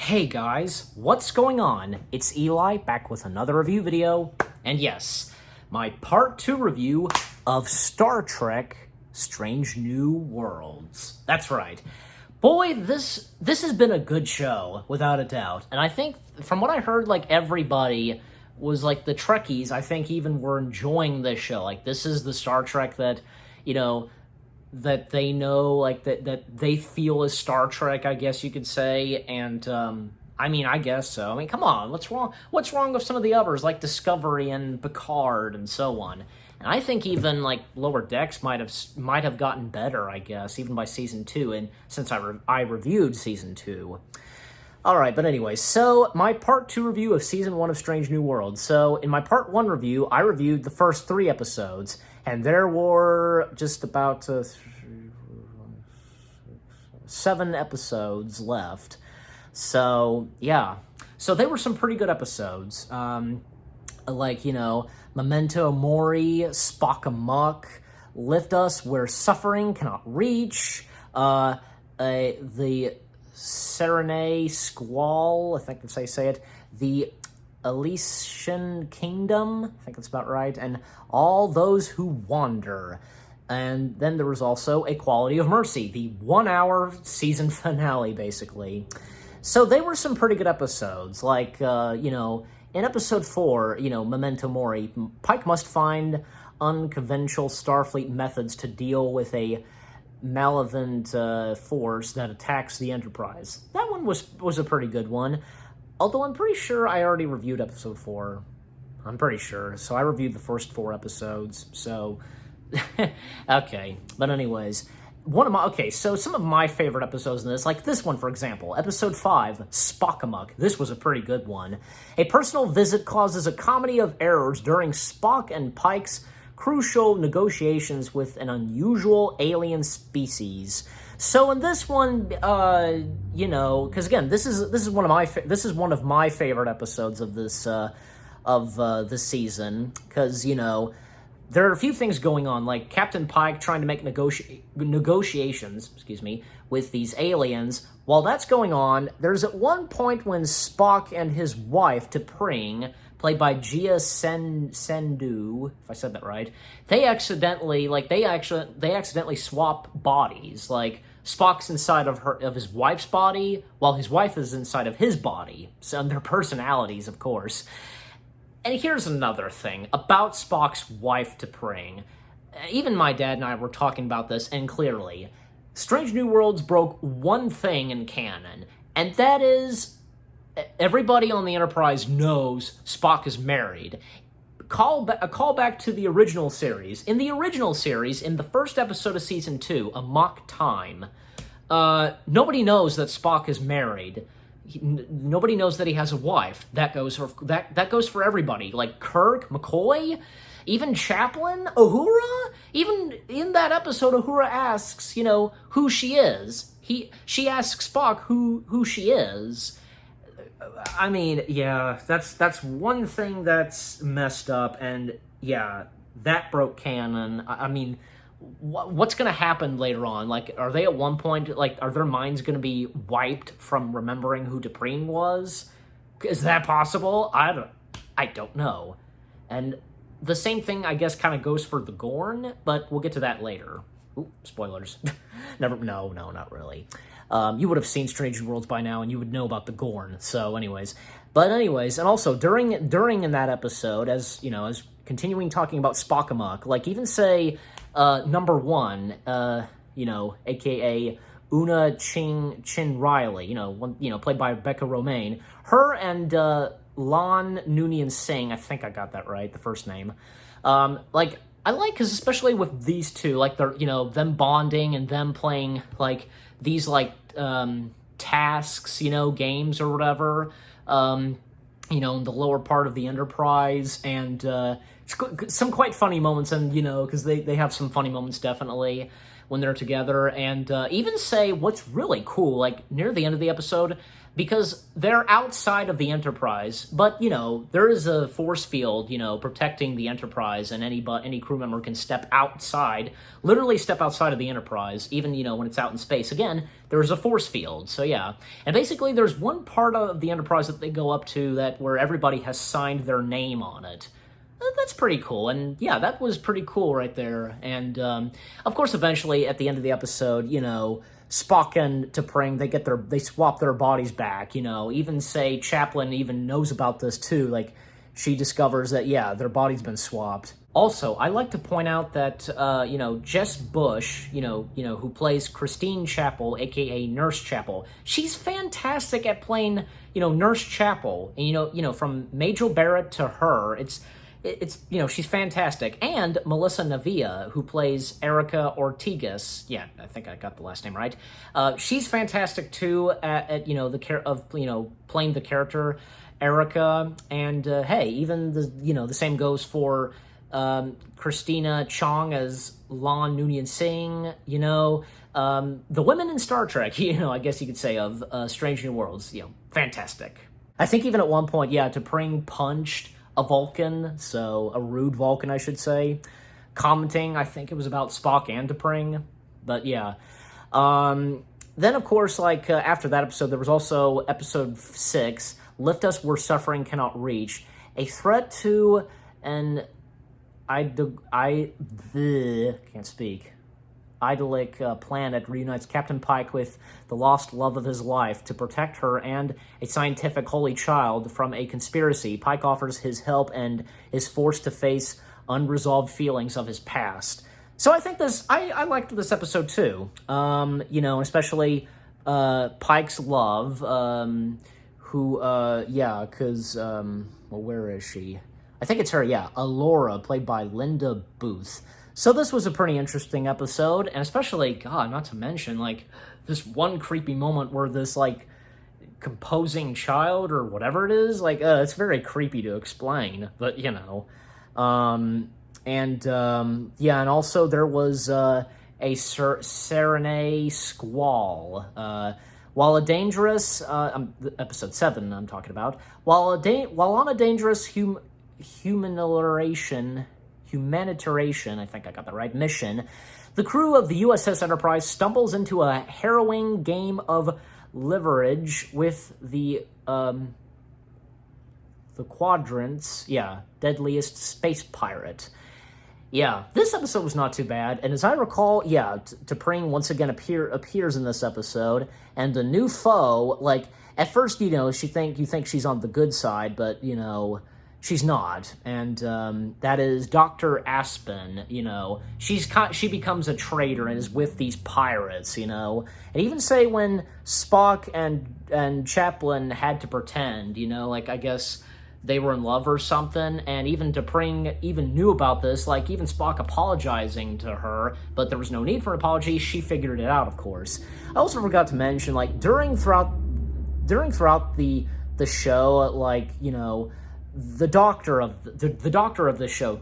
Hey guys, what's going on? It's Eli, back with another review video, and yes, my part 2 review of Star Trek Strange New Worlds. That's right. Boy, this has been a good show, without a doubt, and I think, from what I heard, everybody was, the Trekkies, I think, even were enjoying this show. This is the Star Trek that, that they know, that they feel is Star Trek, I guess you could say, and, I guess so. Come on, what's wrong with some of the others, like Discovery and Picard and so on? And I think even, Lower Decks might have gotten better, I guess, even by Season 2, and since I reviewed Season 2. Alright, but anyway, so my Part 2 review of Season 1 of Strange New Worlds. So, in my Part 1 review, I reviewed the first 3 episodes, and there were just about 7 episodes left. So, yeah. So, they were some pretty good episodes. Memento Mori, Spock Amok, Lift Us Where Suffering Cannot Reach, the Serenade Squall, I think that's how you say it, the Elysian Kingdom, I think that's about right, and All Those Who Wander. And then there was also Equality of Mercy, the 1-hour season finale, basically. So they were some pretty good episodes, in episode 4, Memento Mori, Pike must find unconventional Starfleet methods to deal with a malevolent force that attacks the Enterprise. That one was a pretty good one, although I'm pretty sure I already reviewed episode 4. I'm pretty sure. So I reviewed the first 4 episodes, so... okay, but anyways... so some of my favorite episodes in this, like this one, for example, episode 5, Spock Amok. This was a pretty good one. A personal visit causes a comedy of errors during Spock and Pike's crucial negotiations with an unusual alien species. So in this one, because again, this is one of my favorite episodes of this season, because there are a few things going on, like Captain Pike trying to make negotiations, with these aliens. While that's going on, there's at one point when Spock and his wife, T'Pring, played by Gia Sendu, if I said that right, they accidentally swap bodies. Like, Spock's inside of his wife's body, while his wife is inside of his body. So, and their personalities, of course. And here's another thing about Spock's wife, T'Pring. Even my dad and I were talking about this, and clearly, Strange New Worlds broke one thing in canon, and that is, everybody on the Enterprise knows Spock is married. A callback to the original series. In the original series, in the first episode of Season 2, Amok Time, nobody knows that Spock is married. Nobody knows that he has a wife. That goes for everybody. Like Kirk, McCoy, even Chaplin, Uhura. Even in that episode, Uhura asks, who she is. She asks Spock who she is. That's one thing that's messed up, and yeah, that broke canon. What's going to happen later on? Are they at one point, are their minds going to be wiped from remembering who T'Pring was? Is that possible? I don't know. And the same thing, I guess, kind of goes for the Gorn, but we'll get to that later. Ooh, spoilers. No, not really. You would have seen Strange New Worlds by now, and you would know about the Gorn. So, anyways, and also during in that episode, as continuing talking about Spock Amok, even say. Number 1, aka Una Chin Riley, played by Rebecca Romaine. Her and Lon Noonien Singh, I think I got that right, the first name. I like, because especially with these two, they're, them bonding and them playing, these, tasks, games or whatever, in the lower part of the Enterprise, and, some quite funny moments, and, because they have some funny moments, definitely, when they're together, and even say what's really cool, near the end of the episode, because they're outside of the Enterprise, but, there is a force field, protecting the Enterprise, and any crew member can literally step outside of the Enterprise, even, when it's out in space. Again, there's a force field, so yeah. And basically, there's one part of the Enterprise that they go up to where everybody has signed their name on it. That's pretty cool, and yeah, that was pretty cool right there. And, of course, eventually, at the end of the episode, Spock and T'Pring, they swap their bodies back, even say Chaplin even knows about this too, like, she discovers that, yeah, their body's been swapped. Also, I like to point out that, Jess Bush, who plays Christine Chapel, aka Nurse Chapel, she's fantastic at playing, Nurse Chapel. And, from Majel Barrett to her, it's she's fantastic. And Melissa Navia, who plays Erica Ortigas, yeah, I think I got the last name right. She's fantastic too at playing the character Erica. And hey, even the same goes for Christina Chong as Lon Noonien Singh. The women in Star Trek. I guess you could say of Strange New Worlds. Fantastic. I think even at one point, yeah, T'Pring punched a Vulcan, so a rude Vulcan, I should say, commenting, I think it was about Spock and T'Pring, but yeah. Then, of course, after that episode, there was also episode 6, Lift Us Where Suffering Cannot Reach, a threat to an idyllic planet reunites Captain Pike with the lost love of his life to protect her and a scientific holy child from a conspiracy. Pike offers his help and is forced to face unresolved feelings of his past. So I think I liked this episode too. Especially Pike's love, where is she? I think it's her, yeah, Alora, played by Linda Booth. So this was a pretty interesting episode, and especially, God, not to mention, this one creepy moment where this, composing child, or whatever it is, it's very creepy to explain, but, and also there was, a Serenade Squall, while a dangerous, episode 7 I'm talking about, while on a dangerous humanitarian, I think I got that right, mission, the crew of the USS Enterprise stumbles into a harrowing game of leverage with the Quadrant's, deadliest space pirate. Yeah, this episode was not too bad, and as I recall, T'Pring once again appears in this episode, and the new foe, at first, you think she's on the good side, but, she's not, and that is Dr. Aspen. She becomes a traitor and is with these pirates. And even say when Spock and Chaplin had to pretend, I guess they were in love or something, and even T'Pring even knew about this, even Spock apologizing to her, but there was no need for an apology. She figured it out, of course. I also forgot to mention, throughout the show, the doctor of the show,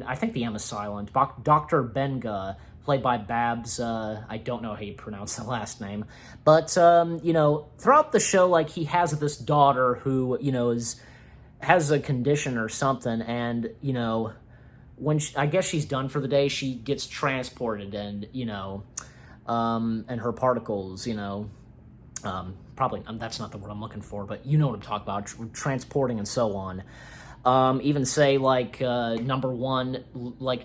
I think the M is silent, Dr. Benga, played by Babs, I don't know how you pronounce the last name, but, throughout the show, he has this daughter who, has a condition or something, and, when I guess she's done for the day, she gets transported, and, and her particles, probably, that's not the word I'm looking for, but you know what I'm talking about, transporting and so on. Even say, number one,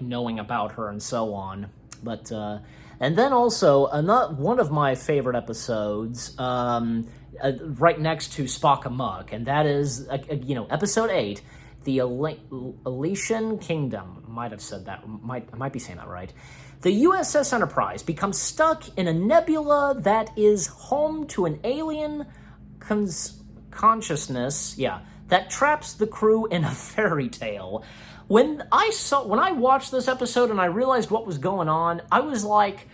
knowing about her and so on. But, and then also, one of my favorite episodes, right next to Spock Amok, and that is, episode 8, the Elysian Kingdom. Might have said that, I might be saying that right. The USS Enterprise becomes stuck in a nebula that is home to an alien consciousness, that traps the crew in a fairy tale. When I watched this episode and I realized what was going on, I was like,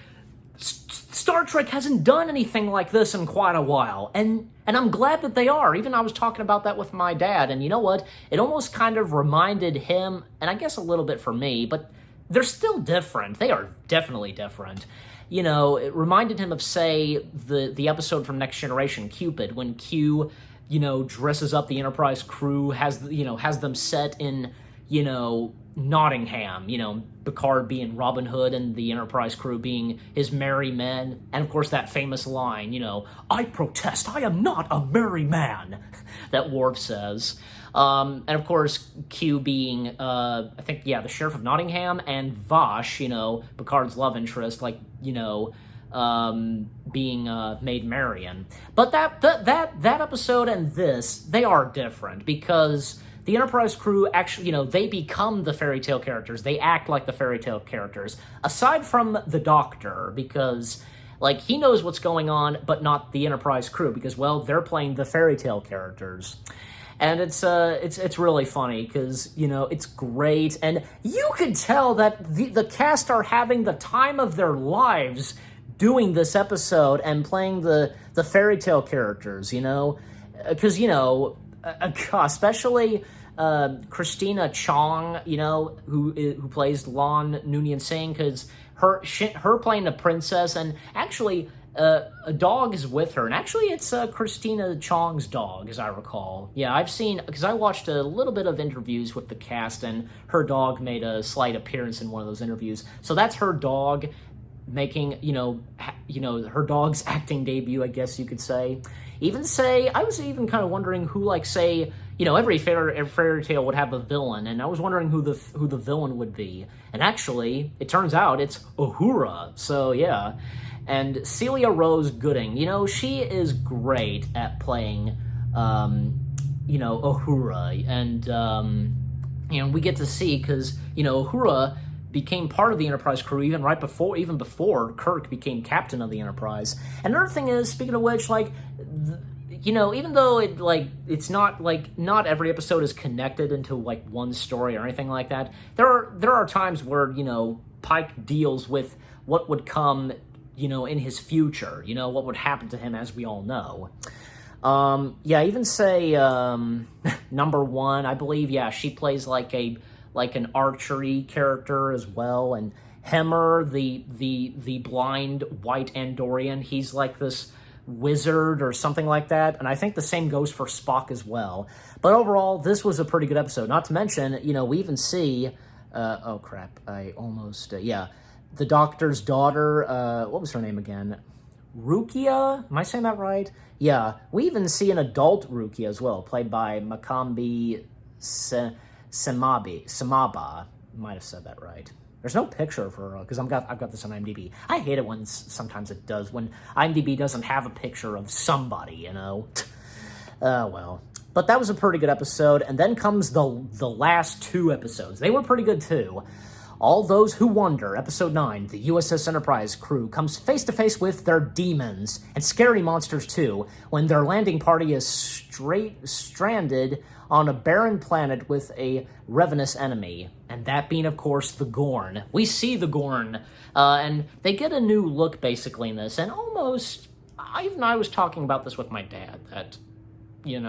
Star Trek hasn't done anything like this in quite a while, and I'm glad that they are. Even I was talking about that with my dad, and you know what? It almost kind of reminded him, and I guess a little bit for me, but they're still different. They are definitely different. it reminded him of, say, the episode from Next Generation, Cupid, when Q, dresses up the Enterprise crew, has them set in, Nottingham, Picard being Robin Hood and the Enterprise crew being his merry men. And of course that famous line, I protest, I am not a merry man, that Worf says. And of course Q being, I think, the Sheriff of Nottingham, and Vash, Picard's love interest, being Maid Marian. But that episode and this, they are different, because the Enterprise crew actually, they become the fairy tale characters. They act like the fairy tale characters, aside from the Doctor, because, he knows what's going on, but not the Enterprise crew, because, well, they're playing the fairy tale characters. And it's really funny, because, it's great, and you can tell that the cast are having the time of their lives doing this episode and playing the fairy tale characters, because, especially Christina Chong, who plays Lon Noonien Singh, because her playing the princess, and actually a dog is with her, and actually it's Christina Chong's dog, as I recall. Yeah, I've seen, because I watched a little bit of interviews with the cast, and her dog made a slight appearance in one of those interviews. So that's her dog making, her dog's acting debut, I guess you could say. I was even kind of wondering who, every fairy tale would have a villain, and I was wondering who the villain would be. And actually, it turns out it's Uhura. So yeah. And Celia Rose Gooding, she is great at playing, Uhura. And, we get to see, because, Uhura became part of the Enterprise crew even before Kirk became captain of the Enterprise. And another thing is, speaking of which, even though it's not not every episode is connected into one story or anything like that, there are times where Pike deals with what would come in his future, what would happen to him, as we all know. Even say number one, I believe, she plays an archery character as well, and Hemmer, the blind white Andorian, he's this wizard or something like that, and I think the same goes for Spock as well. But overall, this was a pretty good episode. Not to mention, we even see, the Doctor's daughter, what was her name again? Rukia? Am I saying that right? Yeah, we even see an adult Rukia as well, played by Makambi Samaba. Might have said that right. There's no picture of her, because I've got this on IMDb. I hate it when sometimes it does, when IMDb doesn't have a picture of somebody, well. But that was a pretty good episode, and then comes the last two episodes. They were pretty good too. All Those Who Wonder, Episode 9, the USS Enterprise crew comes face-to-face with their demons, and scary monsters too, when their landing party is stranded on a barren planet with a ravenous enemy, and that being, of course, the Gorn. We see the Gorn, and they get a new look, basically, in this, and almost, I was talking about this with my dad, that, it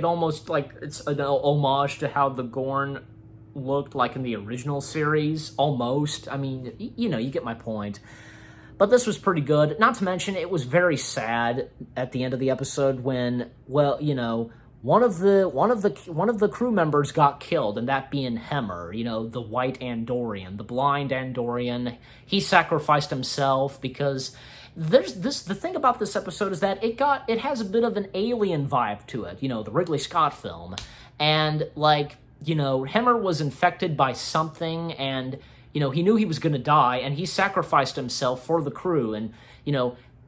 almost, it's an homage to how the Gorn looked in the original series, almost. I mean, you get my point. But this was pretty good. Not to mention, it was very sad at the end of the episode when, well, one of the crew members got killed, and that being Hemmer, the white Andorian, the blind Andorian. He sacrificed himself because the thing about this episode is that it has a bit of an alien vibe to it, the Ridley Scott film. And Hemmer was infected by something, and he knew he was going to die, and he sacrificed himself for the crew, and,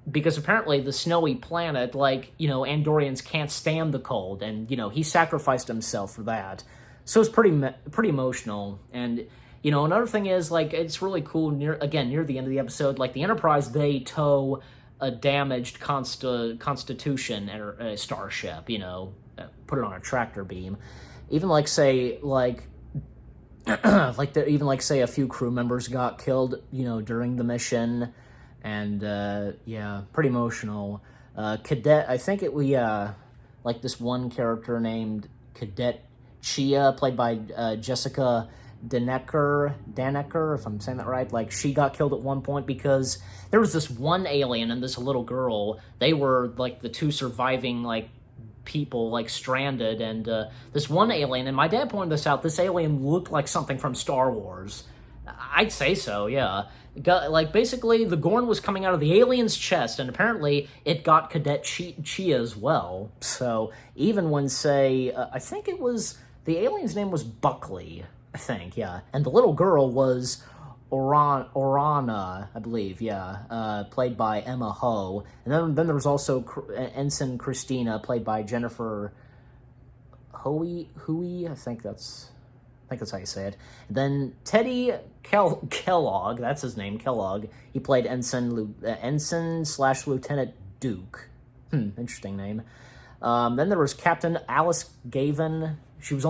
because apparently the snowy planet, Andorians can't stand the cold, and, he sacrificed himself for that. So it's pretty emotional, and, another thing is, it's really cool, near the end of the episode, the Enterprise, they tow a damaged Constitution starship, put it on a tractor beam. Even, say a few crew members got killed, during the mission, and, pretty emotional. Cadet, I think this one character named Cadet Chia, played by Jessica Daneker, if I'm saying that right, like, she got killed at one point because there was this one alien and this little girl. They were, like, the two surviving, like, people, like, stranded, and this one alien, and my dad pointed this out, this alien looked like something from Star Wars. I'd say so, yeah. Like, basically, the Gorn was coming out of the alien's chest, and apparently it got Cadet Chia as well. So, even when, say, I think it was, the alien's name was Buckley, I think, yeah. And the little girl was Orana, I believe, yeah, played by Emma Ho. And then there was also Ensign Christina, played by Jennifer Hui, I think that's how you say it. And then Teddy Kellogg, that's his name, Kellogg. He played Ensign/Lieutenant Duke. Interesting name. Then there was Captain Alice Gavin. She was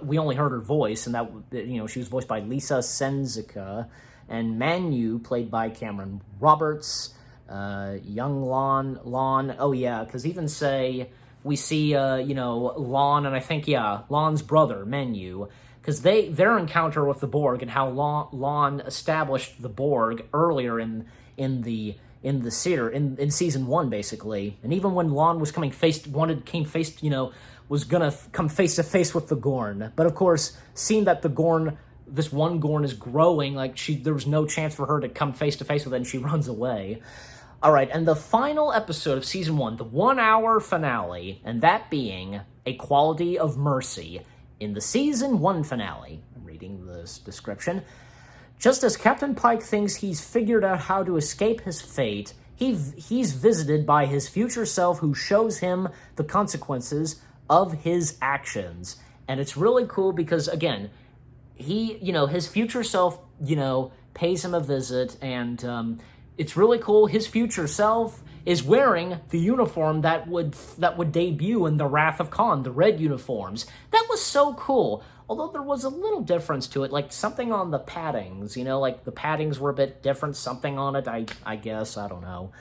we only heard her voice, and that, she was voiced by Lisa Senzica. And Manu, played by Cameron Roberts. Young Lon. Oh yeah, because even say we see Lon, and I think Lon's brother Menu, because their encounter with the Borg and how Lon established the Borg earlier in season 1, basically. And even when Lon was was gonna come face to face with the Gorn, but of course, seeing that this one Gorn is growing, like, there was no chance for her to come face to face with it, and she runs away. All right, and the final episode of season 1, the 1-hour finale, and that being A Quality of Mercy. In the season 1 finale, I'm reading this description, just as Captain Pike thinks he's figured out how to escape his fate, he's visited by his future self, who shows him the consequences of his actions. And it's really cool because, again, his future self, pays him a visit, and it's really cool. His future self is wearing the uniform that would debut in the Wrath of Khan, the red uniforms. That was so cool. Although there was a little difference to it, like something on the paddings, like the paddings were a bit different, something on it, I guess, I don't know.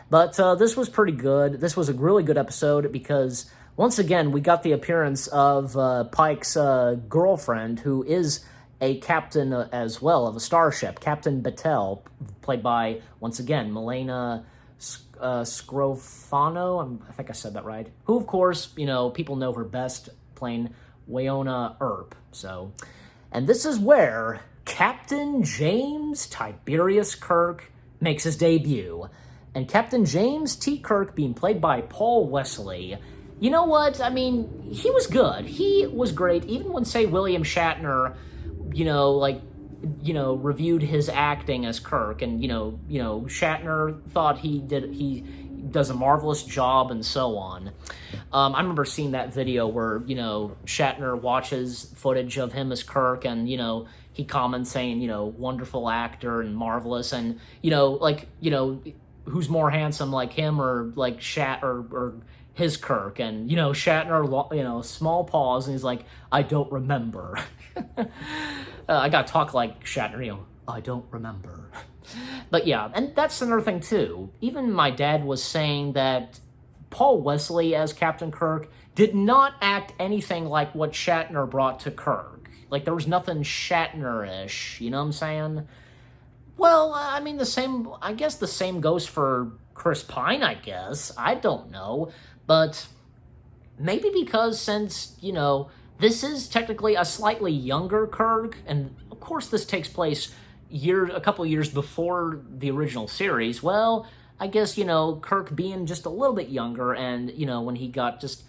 But this was pretty good. This was a really good episode because, once again, we got the appearance of Pike's girlfriend, who is a captain as well of a starship, Captain Battelle, played by, once again, Milena Scrofano, I think I said that right, who, of course, people know her best playing Wynonna Earp. So, and this is where Captain James Tiberius Kirk makes his debut. And Captain James T. Kirk being played by Paul Wesley. You know what? I mean, he was good. He was great. Even when, say, William Shatner, reviewed his acting as Kirk, and, Shatner thought he does a marvelous job and so on. I remember seeing that video where, Shatner watches footage of him as Kirk, and, he comments saying, wonderful actor and marvelous, and, who's more handsome, like him or like or his Kirk, and Shatner, small pause, and he's like, I don't remember. I gotta talk like Shatner, I don't remember. But yeah, and that's another thing too. Even my dad was saying that Paul Wesley as Captain Kirk did not act anything like what Shatner brought to Kirk. Like, there was nothing Shatner-ish, you know what I'm saying? Well, I mean, the same goes for Chris Pine, I guess. I don't know. But maybe because since, this is technically a slightly younger Kirk, and of course this takes place a couple years before the original series, well, I guess, Kirk being just a little bit younger, and, when he got just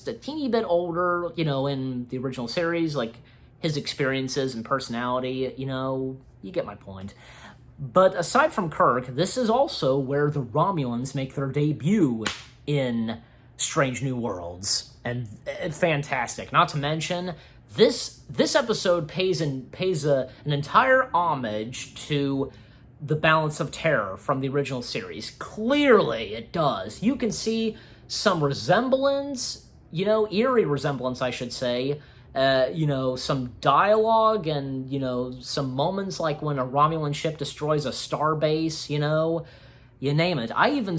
a teeny bit older, in the original series, like, his experiences and personality, you get my point. But aside from Kirk, this is also where the Romulans make their debut in Strange New Worlds, and fantastic. Not to mention, this episode pays an entire homage to the Balance of Terror from the original series. Clearly, it does. You can see some resemblance, eerie resemblance, I should say. Some dialogue and, some moments like when a Romulan ship destroys a star base, you name it. I even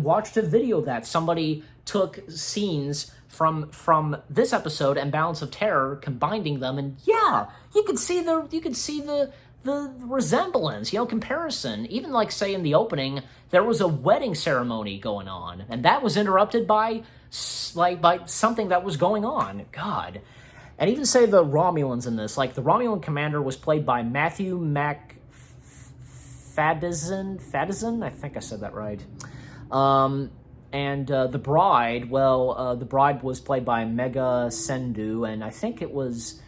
watched a video that somebody took scenes from this episode and Balance of Terror, combining them, and yeah, you could see the resemblance, comparison. Even like, say, in the opening, there was a wedding ceremony going on, and that was interrupted by something that was going on. God. And even say the Romulans in this, like the Romulan commander was played by Matthew McFadden, I think I said that right. And the bride, the bride was played by Megha Sendhu, and I think it was,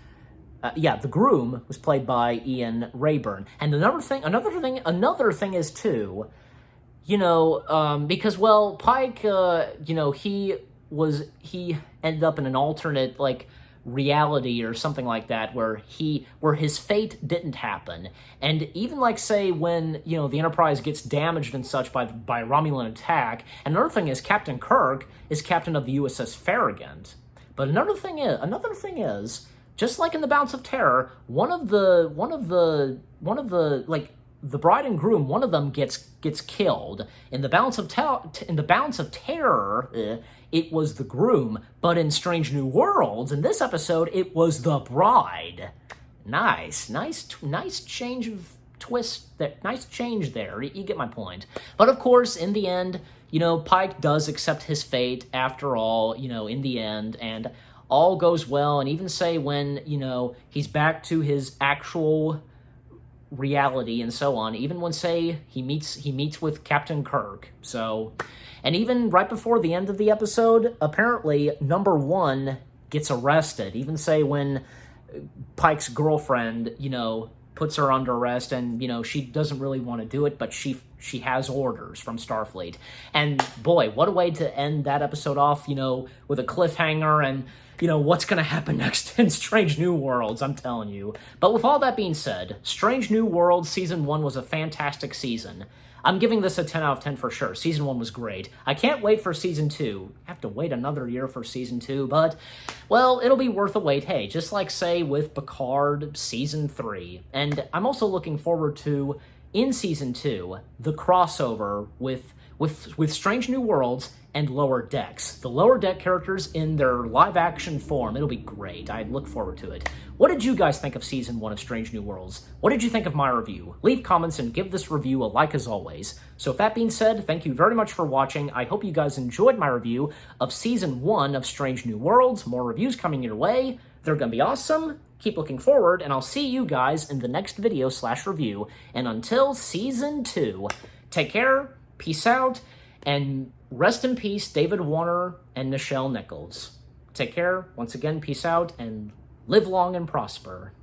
the groom was played by Ian Rayburn. And another thing is too, because Pike, he ended up in an alternate reality or something like that where his fate didn't happen. And even say when the Enterprise gets damaged and such by a Romulan attack. And another thing is Captain Kirk is captain of the USS Farragut. But another thing is just like in the Balance of Terror, one of the the bride and groom, one of them gets killed. In the Balance of Terror, it was the groom, but in Strange New Worlds, in this episode, it was the bride. Nice change of twist there. Nice change there. You get my point. But of course, in the end, Pike does accept his fate after all, in the end, and all goes well. And even say when, he's back to his actual reality and so on, even when say he meets with Captain Kirk. So, and even right before the end of the episode, apparently number one gets arrested. Even say when Pike's girlfriend, puts her under arrest, and she doesn't really want to do it, but she has orders from Starfleet. And boy, what a way to end that episode off, with a cliffhanger and what's going to happen next in Strange New Worlds, I'm telling you. But with all that being said, Strange New Worlds Season 1 was a fantastic season. I'm giving this a 10 out of 10 for sure. Season 1 was great. I can't wait for Season 2. I have to wait another year for Season 2, but, it'll be worth the wait. Hey, just like, say, with Picard Season 3. And I'm also looking forward to, in Season 2, the crossover with Strange New Worlds and Lower Decks. The Lower Deck characters in their live-action form. It'll be great. I look forward to it. What did you guys think of Season 1 of Strange New Worlds? What did you think of my review? Leave comments and give this review a like as always. So with that being said, thank you very much for watching. I hope you guys enjoyed my review of Season 1 of Strange New Worlds. More reviews coming your way. They're going to be awesome. Keep looking forward, and I'll see you guys in the next video/review. And until Season 2, take care, peace out, and rest in peace, David Warner and Nichelle Nichols. Take care, once again, peace out, and live long and prosper.